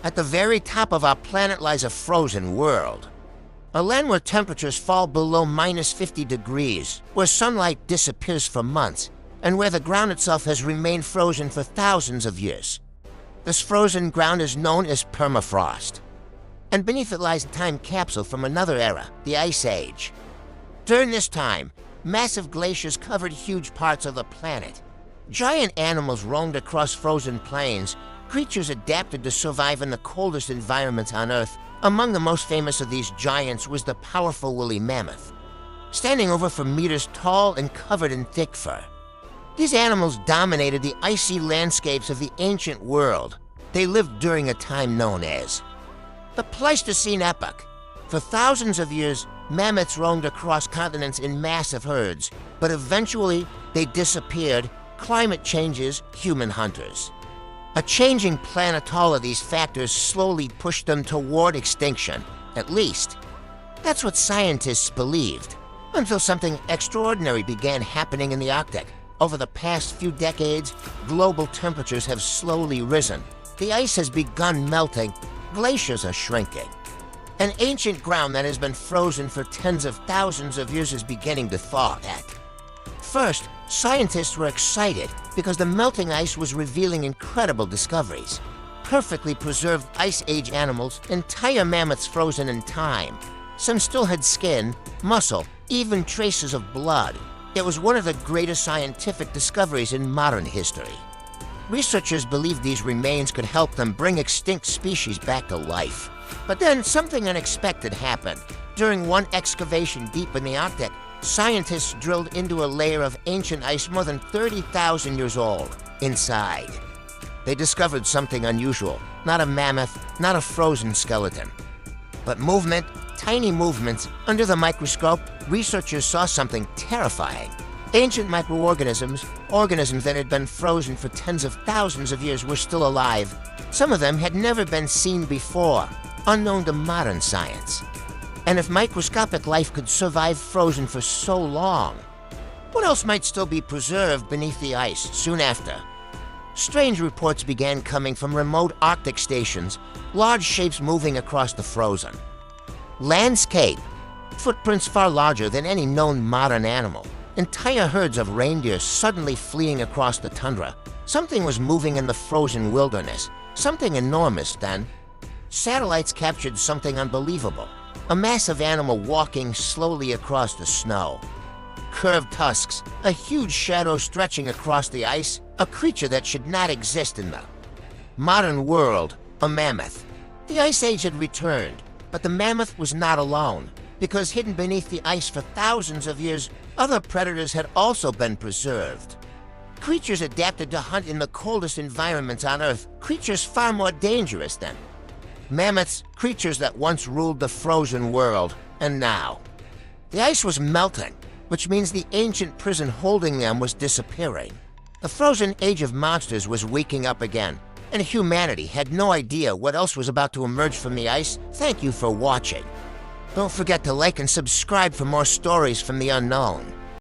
At the very top of our planet lies a frozen world. A land where temperatures fall below -50 degrees, where sunlight disappears for months, and where the ground itself has remained frozen for thousands of years. This frozen ground is known as permafrost. And beneath it lies a time capsule from another era, the Ice Age. During this time, massive glaciers covered huge parts of the planet. Giant animals roamed across frozen plains, creatures adapted to survive in the coldest environments on Earth. Among the most famous of these giants was the powerful Woolly Mammoth, standing over for meters tall and covered in thick fur. These animals dominated the icy landscapes of the ancient world. They lived during a time known as the Pleistocene Epoch. For thousands of years, mammoths roamed across continents in massive herds, but eventually they disappeared. Climate changes, human hunters. A changing planet, all of these factors slowly pushed them toward extinction. At least, that's what scientists believed, until something extraordinary began happening in the Arctic. Over the past few decades, global temperatures have slowly risen. The ice has begun melting, glaciers are shrinking. An ancient ground that has been frozen for tens of thousands of years is beginning to thaw at. First, scientists were excited because the melting ice was revealing incredible discoveries. Perfectly preserved Ice Age animals, entire mammoths frozen in time. Some still had skin, muscle, even traces of blood. It was one of the greatest scientific discoveries in modern history. Researchers believed these remains could help them bring extinct species back to life. But then something unexpected happened. During one excavation deep in the Arctic, scientists drilled into a layer of ancient ice more than 30,000 years old. Inside, they discovered something unusual. Not a mammoth, not a frozen skeleton, but movement, tiny movements. Under the microscope, researchers saw something terrifying. Ancient microorganisms, organisms that had been frozen for tens of thousands of years, were still alive. Some of them had never been seen before, unknown to modern science. And if microscopic life could survive frozen for so long, what else might still be preserved beneath the ice soon after? Strange reports began coming from remote Arctic stations, large shapes moving across the frozen landscape, footprints far larger than any known modern animal. Entire herds of reindeer suddenly fleeing across the tundra. Something was moving in the frozen wilderness, something enormous then. Satellites captured something unbelievable. A massive animal walking slowly across the snow. Curved tusks, a huge shadow stretching across the ice, a creature that should not exist in the modern world, a mammoth. The Ice Age had returned, but the mammoth was not alone, because hidden beneath the ice for thousands of years, other predators had also been preserved. Creatures adapted to hunt in the coldest environments on Earth, creatures far more dangerous than mammoths, creatures that once ruled the frozen world, and now the ice was melting, which means the ancient prison holding them was disappearing. The frozen age of monsters was waking up again, and humanity had no idea what else was about to emerge from the ice. Thank you for watching. Don't forget to like and subscribe for more stories from the unknown.